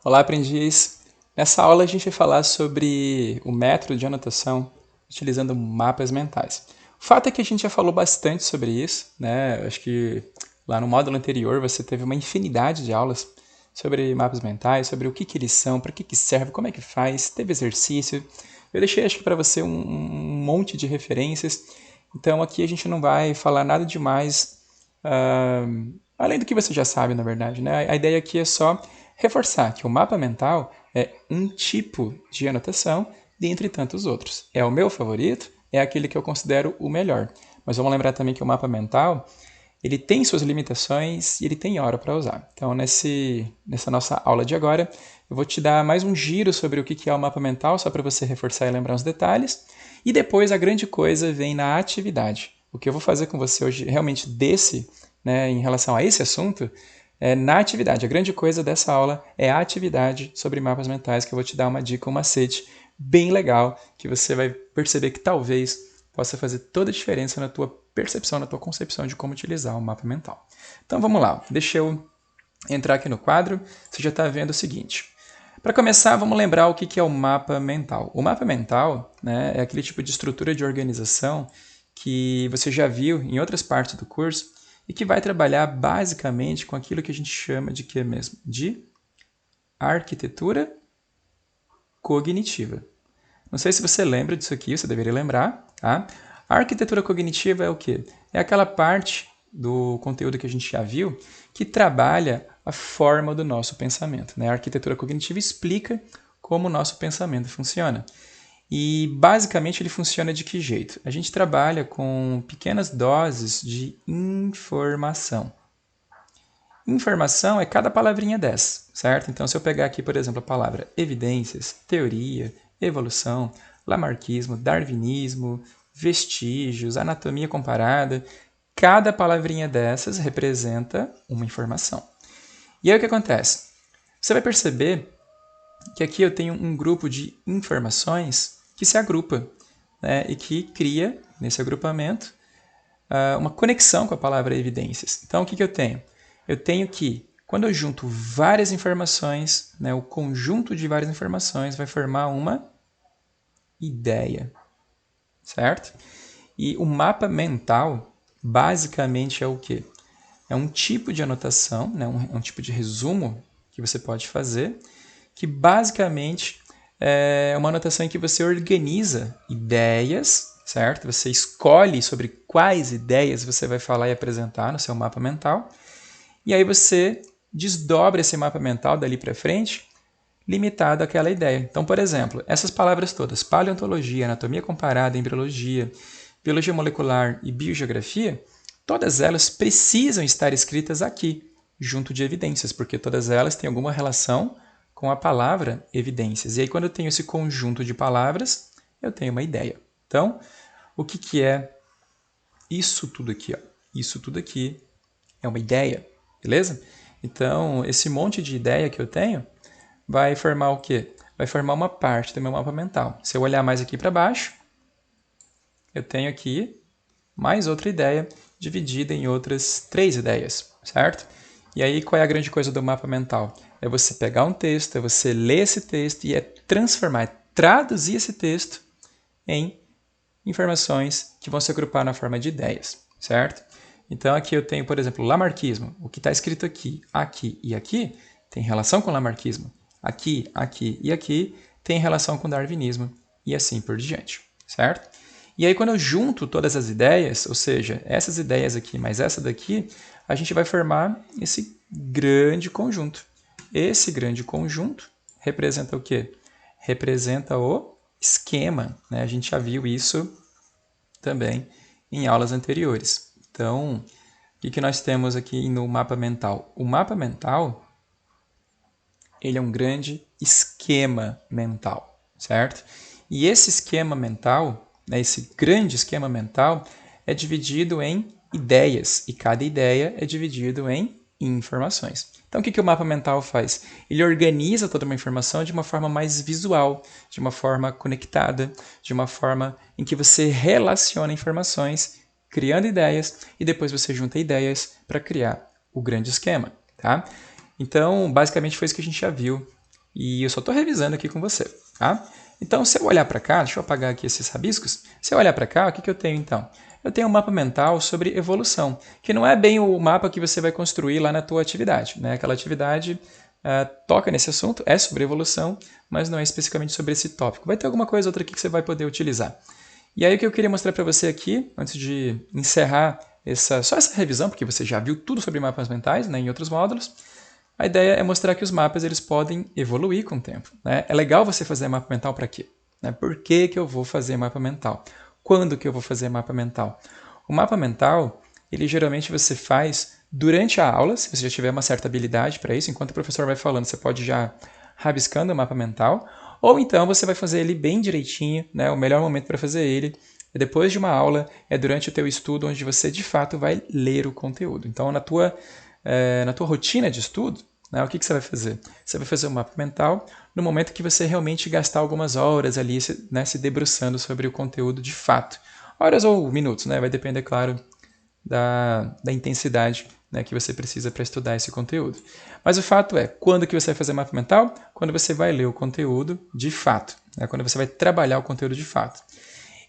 Olá, aprendiz! Nessa aula a gente vai falar sobre o método de anotação utilizando mapas mentais. O fato é que a gente já falou bastante sobre isso, né? Acho que lá no módulo anterior você teve uma infinidade de aulas sobre mapas mentais, sobre o que eles são, para que serve, como é que faz, teve exercício. Eu deixei, acho que para você um monte de referências. Então aqui a gente não vai falar nada demais, além do que você já sabe, na verdade, né? A ideia aqui é só reforçar que o mapa mental é um tipo de anotação dentre tantos outros. É o meu favorito, é aquele que eu considero o melhor. Mas vamos lembrar também que o mapa mental ele tem suas limitações e ele tem hora para usar. Então, nessa nossa aula de agora, eu vou te dar mais um giro sobre o que é o mapa mental, só para você reforçar e lembrar os detalhes. E depois a grande coisa vem na atividade. O que eu vou fazer com você hoje, realmente em relação a esse assunto, é na atividade. A grande coisa dessa aula é a atividade sobre mapas mentais, que eu vou te dar uma dica, um macete bem legal, que você vai perceber que talvez possa fazer toda a diferença na tua percepção, na tua concepção de como utilizar o mapa mental. Então vamos lá, deixa eu entrar aqui no quadro, você já está vendo o seguinte. Para começar, vamos lembrar o que é o mapa mental. O mapa mental, né, é aquele tipo de estrutura de organização que você já viu em outras partes do curso e que vai trabalhar basicamente com aquilo que a gente chama de quê mesmo? De arquitetura cognitiva. Não sei se você lembra disso aqui, você deveria lembrar, tá? A arquitetura cognitiva é o quê? É aquela parte do conteúdo que a gente já viu que trabalha a forma do nosso pensamento, né? A arquitetura cognitiva explica como o nosso pensamento funciona. E basicamente ele funciona de que jeito? A gente trabalha com pequenas doses de informação. Informação é cada palavrinha dessa, certo? Então, se eu pegar aqui, por exemplo, a palavra evidências, teoria, evolução, lamarquismo, darwinismo, vestígios, anatomia comparada, cada palavrinha dessas representa uma informação. E aí o que acontece? Você vai perceber que aqui eu tenho um grupo de informações que se agrupa, né, e que cria, nesse agrupamento, uma conexão com a palavra evidências. Então, o que eu tenho? Eu tenho que, quando eu junto várias informações, né, o conjunto de várias informações vai formar uma ideia, certo? E o mapa mental, basicamente, é o quê? É um tipo de anotação, né, um tipo de resumo que você pode fazer, que basicamente é uma anotação em que você organiza ideias, certo? Você escolhe sobre quais ideias você vai falar e apresentar no seu mapa mental, e aí você desdobra esse mapa mental dali para frente, limitado àquela ideia. Então, por exemplo, essas palavras todas, paleontologia, anatomia comparada, embriologia, biologia molecular e biogeografia, todas elas precisam estar escritas aqui, junto de evidências, porque todas elas têm alguma relação com a palavra evidências. E aí, quando eu tenho esse conjunto de palavras, eu tenho uma ideia. Então, o que é isso tudo aqui? Ó? Isso tudo aqui é uma ideia, beleza? Então, esse monte de ideia que eu tenho vai formar o quê? Vai formar uma parte do meu mapa mental. Se eu olhar mais aqui para baixo, eu tenho aqui mais outra ideia dividida em outras 3 ideias, certo? E aí, qual é a grande coisa do mapa mental? É você pegar um texto, é você ler esse texto e é transformar, é traduzir esse texto em informações que vão se agrupar na forma de ideias, certo? Então, aqui eu tenho, por exemplo, lamarquismo. O que está escrito aqui e aqui tem relação com lamarquismo. Aqui e aqui tem relação com darwinismo e assim por diante, certo? E aí, quando eu junto todas as ideias, ou seja, essas ideias aqui mais essa daqui, a gente vai formar esse grande conjunto. Esse grande conjunto representa o quê? Representa o esquema, né? A gente já viu isso também em aulas anteriores. Então, o que nós temos aqui no mapa mental? O mapa mental ele é um grande esquema mental, certo? E esse esquema mental, né, esse grande esquema mental, é dividido em ideias, e cada ideia é dividido em informações. Então, o que o mapa mental faz? Ele organiza toda uma informação de uma forma mais visual, de uma forma conectada, de uma forma em que você relaciona informações, criando ideias, e depois você junta ideias para criar o grande esquema, tá? Então, basicamente foi isso que a gente já viu E eu só estou revisando aqui com você, tá? Então, se eu olhar para cá, deixa eu apagar aqui esses rabiscos. Se eu olhar para cá, o que eu tenho então? Eu tenho um mapa mental sobre evolução, que não é bem o mapa que você vai construir lá na tua atividade, né? Aquela atividade toca nesse assunto, é sobre evolução, mas não é especificamente sobre esse tópico. Vai ter alguma coisa outra aqui que você vai poder utilizar. E aí o que eu queria mostrar para você aqui, antes de encerrar só essa revisão, porque você já viu tudo sobre mapas mentais, né, em outros módulos, a ideia é mostrar que os mapas eles podem evoluir com o tempo, né? É legal você fazer mapa mental para quê? Né? Por que eu vou fazer mapa mental? Quando que eu vou fazer mapa mental? O mapa mental, ele geralmente você faz durante a aula, se você já tiver uma certa habilidade para isso, enquanto o professor vai falando, você pode já rabiscando o mapa mental, ou então você vai fazer ele bem direitinho, né? O melhor momento para fazer ele é depois de uma aula, é durante o teu estudo, onde você de fato vai ler o conteúdo. Então, na tua rotina de estudo, né, o que você vai fazer? Você vai fazer um mapa mental no momento que você realmente gastar algumas horas ali, né, se debruçando sobre o conteúdo de fato. Horas ou minutos, né? Vai depender, claro, da intensidade, né, que você precisa para estudar esse conteúdo. Mas o fato é, quando que você vai fazer mapa mental? Quando você vai ler o conteúdo de fato, né, quando você vai trabalhar o conteúdo de fato.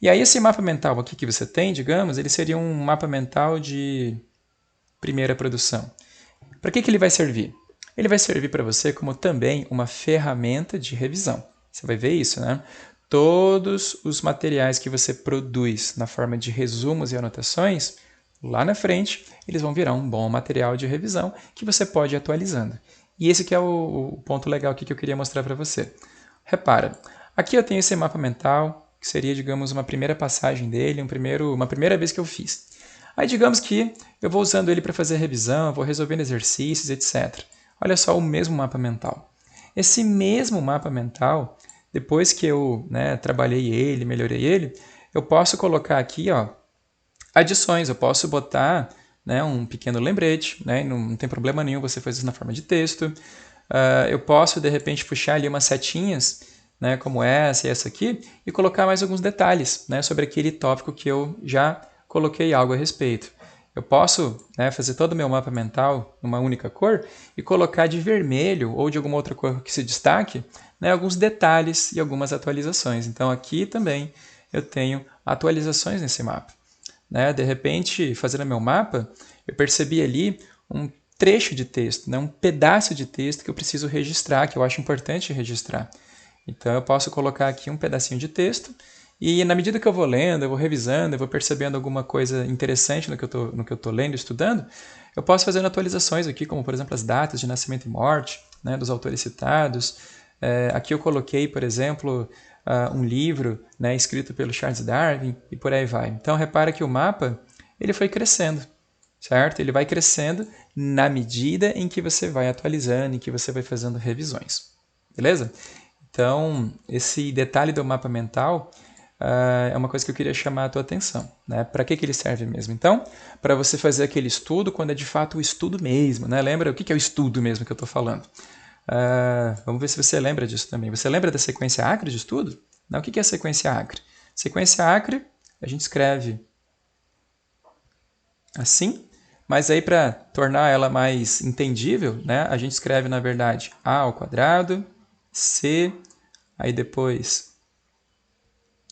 E aí esse mapa mental aqui que você tem, digamos, ele seria um mapa mental de primeira produção. Para que ele vai servir? Ele vai servir para você como também uma ferramenta de revisão. Você vai ver isso, né? Todos os materiais que você produz na forma de resumos e anotações, lá na frente, eles vão virar um bom material de revisão que você pode ir atualizando. E esse que é o ponto legal aqui que eu queria mostrar para você. Repara, aqui eu tenho esse mapa mental, que seria, digamos, uma primeira passagem dele, uma primeira vez que eu fiz. Aí digamos que eu vou usando ele para fazer revisão, vou resolvendo exercícios, etc. Olha só o mesmo mapa mental. Esse mesmo mapa mental, depois que eu trabalhei ele, melhorei ele, eu posso colocar aqui adições, eu posso botar um pequeno lembrete, não tem problema nenhum você fazer isso na forma de texto. Eu posso, de repente, puxar ali umas setinhas, como essa e essa aqui, e colocar mais alguns detalhes sobre aquele tópico que eu já coloquei algo a respeito. Eu posso fazer todo o meu mapa mental numa única cor e colocar de vermelho ou de alguma outra cor que se destaque alguns detalhes e algumas atualizações. Então aqui também eu tenho atualizações nesse mapa. De repente, fazendo meu mapa, eu percebi ali um trecho de texto, um pedaço de texto que eu preciso registrar, que eu acho importante registrar. Então eu posso colocar aqui um pedacinho de texto e na medida que eu vou lendo, eu vou revisando, eu vou percebendo alguma coisa interessante no que eu estou lendo e estudando, eu posso fazer atualizações aqui, como por exemplo as datas de nascimento e morte dos autores citados. Aqui eu coloquei, por exemplo, um livro escrito pelo Charles Darwin e por aí vai. Então repara que o mapa ele foi crescendo, certo? Ele vai crescendo na medida em que você vai atualizando, em que você vai fazendo revisões, beleza? Então esse detalhe do mapa mental é uma coisa que eu queria chamar a tua atenção. Para que ele serve mesmo? Então, para você fazer aquele estudo quando é de fato o estudo mesmo. Lembra o que é o estudo mesmo que eu estou falando? Vamos ver se você lembra disso também. Você lembra da sequência acre de estudo? O que é a sequência acre? Sequência acre, a gente escreve assim, mas aí para tornar ela mais entendível, a gente escreve na verdade a ao quadrado, c, aí depois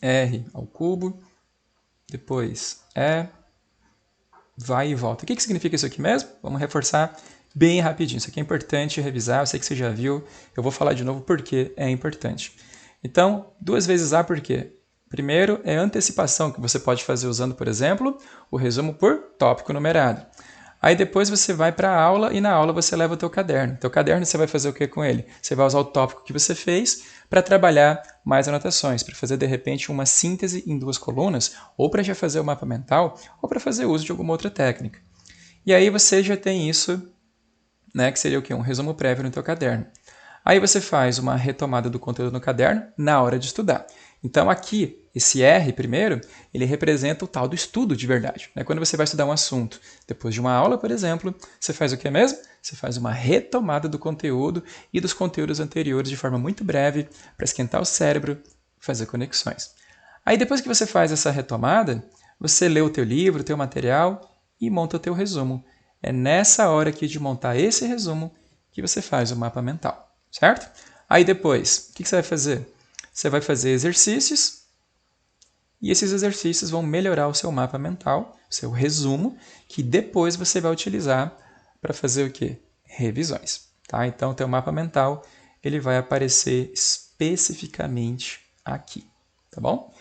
r ao cubo, depois vai e volta. O que significa isso aqui mesmo? Vamos reforçar bem rapidinho. Isso aqui é importante revisar, eu sei que você já viu, eu vou falar de novo porque é importante. Então, 2 vezes A por quê? Primeiro é antecipação, que você pode fazer usando, por exemplo, o resumo por tópico numerado. Aí depois você vai para a aula e na aula você leva o teu caderno. Teu caderno você vai fazer o que com ele? Você vai usar o tópico que você fez para trabalhar mais anotações, para fazer de repente uma síntese em 2 colunas, ou para já fazer o mapa mental, ou para fazer uso de alguma outra técnica. E aí você já tem isso, que seria o quê? Um resumo prévio no teu caderno. Aí você faz uma retomada do conteúdo no caderno na hora de estudar. Então aqui, esse R primeiro, ele representa o tal do estudo de verdade. Quando você vai estudar um assunto, depois de uma aula, por exemplo, você faz o que mesmo? Você faz uma retomada do conteúdo e dos conteúdos anteriores de forma muito breve para esquentar o cérebro e fazer conexões. Aí depois que você faz essa retomada, você lê o teu livro, o teu material e monta o teu resumo. É nessa hora aqui de montar esse resumo que você faz o mapa mental, certo? Aí depois, o que você vai fazer? Você vai fazer exercícios e esses exercícios vão melhorar o seu mapa mental, o seu resumo, que depois você vai utilizar para fazer o quê? Revisões. Tá? Então, o teu mapa mental ele vai aparecer especificamente aqui. Tá bom?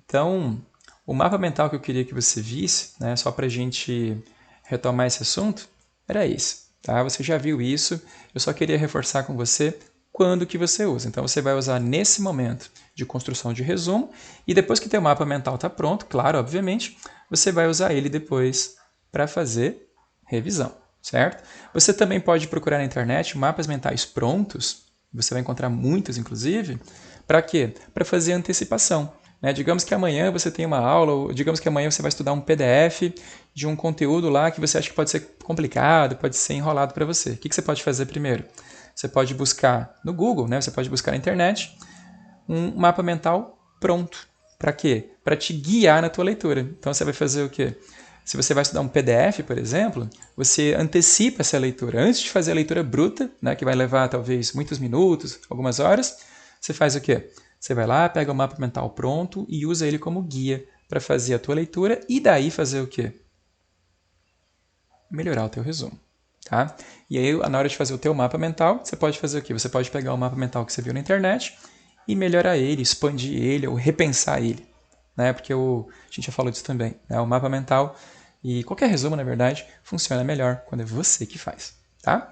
Então, o mapa mental que eu queria que você visse, né, só para a gente retomar esse assunto, era esse. Tá? Você já viu isso, eu só queria reforçar com você quando que você usa. Então, você vai usar nesse momento de construção de resumo e depois que teu mapa mental está pronto, claro, obviamente, você vai usar ele depois para fazer revisão, certo? Você também pode procurar na internet mapas mentais prontos, você vai encontrar muitos, inclusive, para quê? Para fazer antecipação. Né? Digamos que amanhã você tem uma aula, ou digamos que amanhã você vai estudar um PDF de um conteúdo lá que você acha que pode ser complicado, pode ser enrolado para você. O que você pode fazer primeiro? Você pode buscar no Google, né? Você pode buscar na internet um mapa mental pronto. Para quê? Para te guiar na tua leitura. Então você vai fazer o quê? Se você vai estudar um PDF, por exemplo, você antecipa essa leitura. Antes de fazer a leitura bruta, né, que vai levar talvez muitos minutos, algumas horas, você faz o quê? Você vai lá, pega o mapa mental pronto e usa ele como guia para fazer a tua leitura e daí fazer o quê? Melhorar o teu resumo. Tá? E aí, na hora de fazer o teu mapa mental, você pode fazer o quê? Você pode pegar o mapa mental que você viu na internet e melhorar ele, expandir ele ou repensar ele. Né? Porque a gente já falou disso também. Né? O mapa mental e qualquer resumo, na verdade, funciona melhor quando é você que faz. Tá?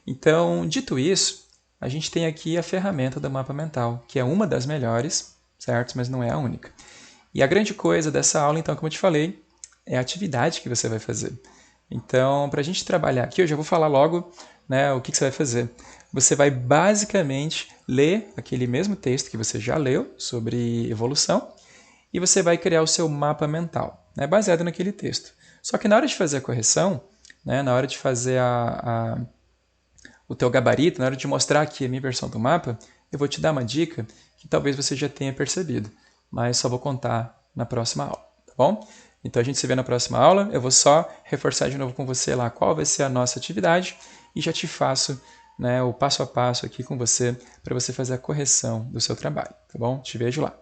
Então, dito isso, a gente tem aqui a ferramenta do mapa mental, que é uma das melhores, certo? Mas não é a única. E a grande coisa dessa aula, então, como eu te falei, é a atividade que você vai fazer. Então, para a gente trabalhar aqui, eu já vou falar logo, né, o que você vai fazer. Você vai basicamente ler aquele mesmo texto que você já leu sobre evolução e você vai criar o seu mapa mental, né, baseado naquele texto. Só que na hora de fazer a correção, né, na hora de fazer o teu gabarito, na hora de mostrar aqui a minha versão do mapa, eu vou te dar uma dica que talvez você já tenha percebido, mas só vou contar na próxima aula, tá bom? Então a gente se vê na próxima aula, eu vou só reforçar de novo com você lá qual vai ser a nossa atividade e já te faço, né, o passo a passo aqui com você para você fazer a correção do seu trabalho, tá bom? Te vejo lá.